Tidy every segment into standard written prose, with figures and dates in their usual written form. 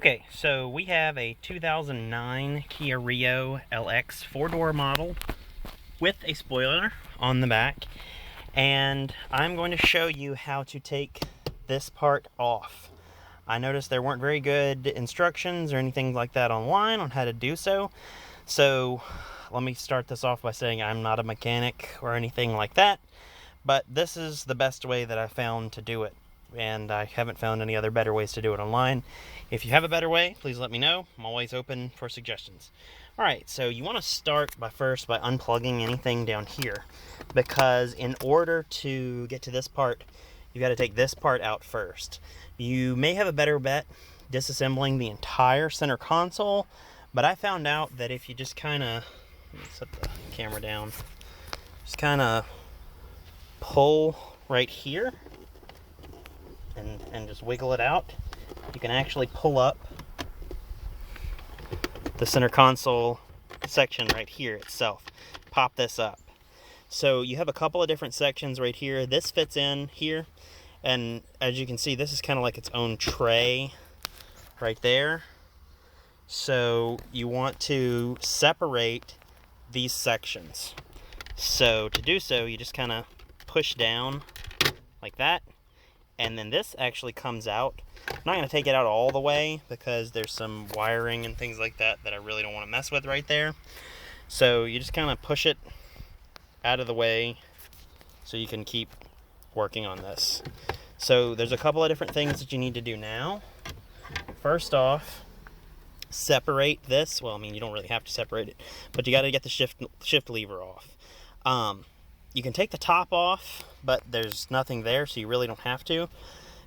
Okay, so we have a 2009 Kia Rio LX 4-door model with a spoiler on the back, and I'm going to show you how to take this part off. I noticed there weren't very good instructions or anything like that online on how to do so, so let me start this off by saying I'm not a mechanic or anything like that, but this is the best way that I found to do it, and I haven't found any other better ways to do it online. If you have a better way, please let me know. I'm always open for suggestions. Alright, so you want to start by unplugging anything down here, because in order to get to this part, you've got to take this part out first. You may have a better bet disassembling the entire center console, but I found out that if you just kind of, set the camera down, just kind of pull right here and just wiggle it out, you can actually pull up the center console section right here itself. Pop this up. So you have a couple of different sections right here. This fits in here, and as you can see, this is kind of like its own tray right there. So you want to separate these sections. So to do so, you just kind of push down like that, and then this actually comes out. I'm not going to take it out all the way because there's some wiring and things like that that I really don't want to mess with right there. So you just kind of push it out of the way so you can keep working on this. So there's a couple of different things that you need to do now. First off, separate this. Well, I mean, you don't really have to separate it, but you got to get the shift lever off. You can take the top off, but there's nothing there, so you really don't have to.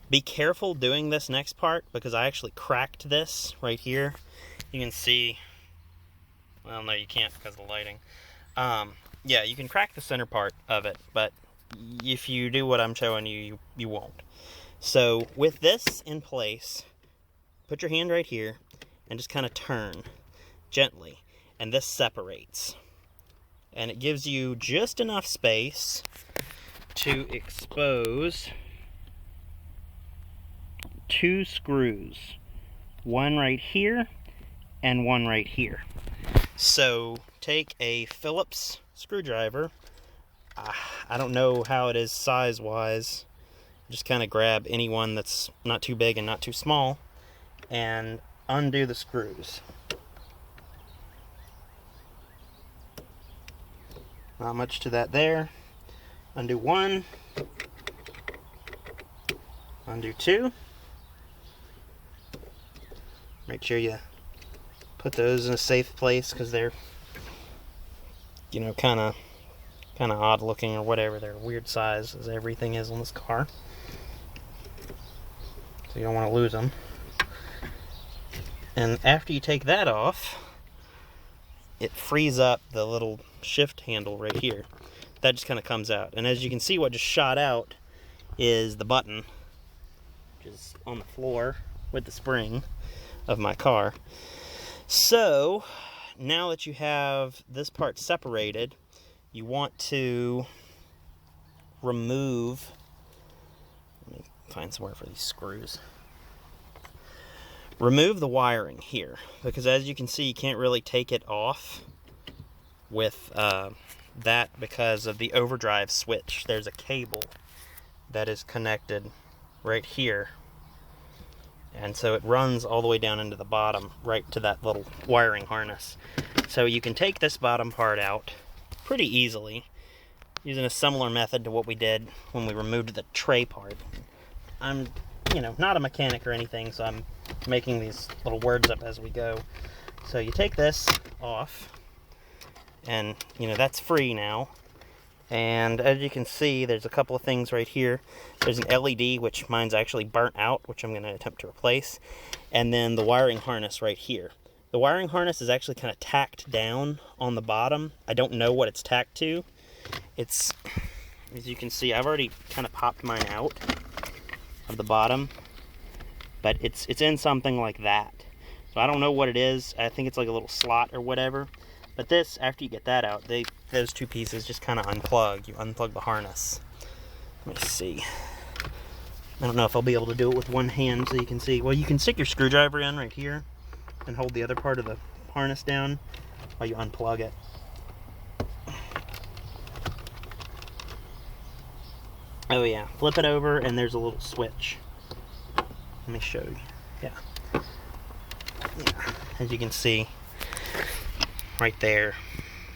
Be careful doing this next part, because I actually cracked this right here. You can see, well, no, you can't because of the lighting. Yeah, you can crack the center part of it, but if you do what I'm showing you, you won't. So with this in place, put your hand right here and just kind of turn gently, and this separates. And it gives you just enough space to expose two screws, one right here and one right here. So take a Phillips screwdriver. I don't know how it is size wise, just kind of grab any one that's not too big and not too small and undo the screws. Not much to that there. Undo one, undo two. Make sure you put those in a safe place, because they're, you know, kind of odd looking or whatever. They're weird size, as everything is on this car, so you don't want to lose them. And after you take that off, it frees up the little shift handle right here. That just kind of comes out, and as you can see, what just shot out is the button, which is on the floor with the spring of my car. So now that you have this part separated, you want to remove, let me find somewhere for these screws. Remove the wiring here, because as you can see, you can't really take it off with that because of the overdrive switch. There's a cable that is connected right here, and so it runs all the way down into the bottom, right to that little wiring harness. So you can take this bottom part out pretty easily using a similar method to what we did when we removed the tray part. I'm, you know, not a mechanic or anything, so I'm making these little words up as we go. So you take this off, and, you know, that's free now. And as you can see, there's a couple of things right here. There's an LED, which mine's actually burnt out, which I'm going to attempt to replace. And then the wiring harness right here. The wiring harness is actually kind of tacked down on the bottom. I don't know what it's tacked to. It's, as you can see, I've already kind of popped mine out of the bottom, but it's in something like that. So I don't know what it is. I think it's like a little slot or whatever. But this, after you get that out, those two pieces just kind of unplug. You unplug the harness. Let me see. I don't know if I'll be able to do it with one hand so you can see. Well, you can stick your screwdriver in right here and hold the other part of the harness down while you unplug it. Oh yeah, flip it over and there's a little switch. Let me show you. Yeah. As you can see, right there,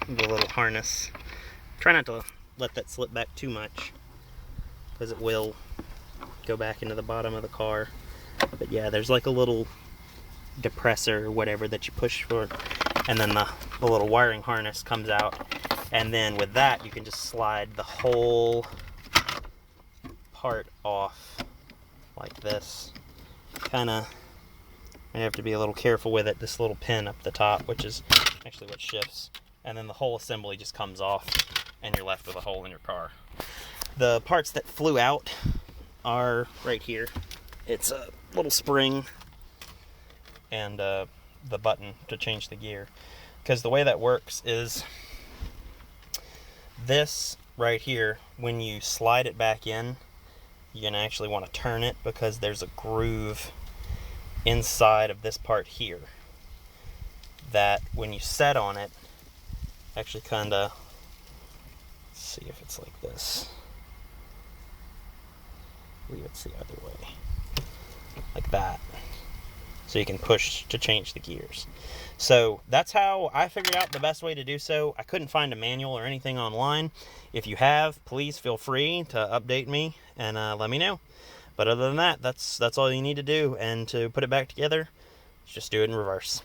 the little harness. Try not to let that slip back too much, because it will go back into the bottom of the car. But yeah, there's like a little depressor or whatever that you push for, and then the little wiring harness comes out, and then with that you can just slide the whole part off like this. Kinda, you have to be a little careful with it. This little pin up the top, which is actually what shifts, and then the whole assembly just comes off and you're left with a hole in your car. The parts that flew out are right here. It's a little spring and the button to change the gear, because the way that works is this right here, when you slide it back in, you're gonna actually want to turn it, because there's a groove inside of this part here that when you set on it, actually kinda, let's see if it's like this, leave it the other way, like that, so you can push to change the gears. So that's how I figured out the best way to do so. I couldn't find a manual or anything online. If you have, please feel free to update me and let me know. But other than that, that's all you need to do. And to put it back together, just do it in reverse.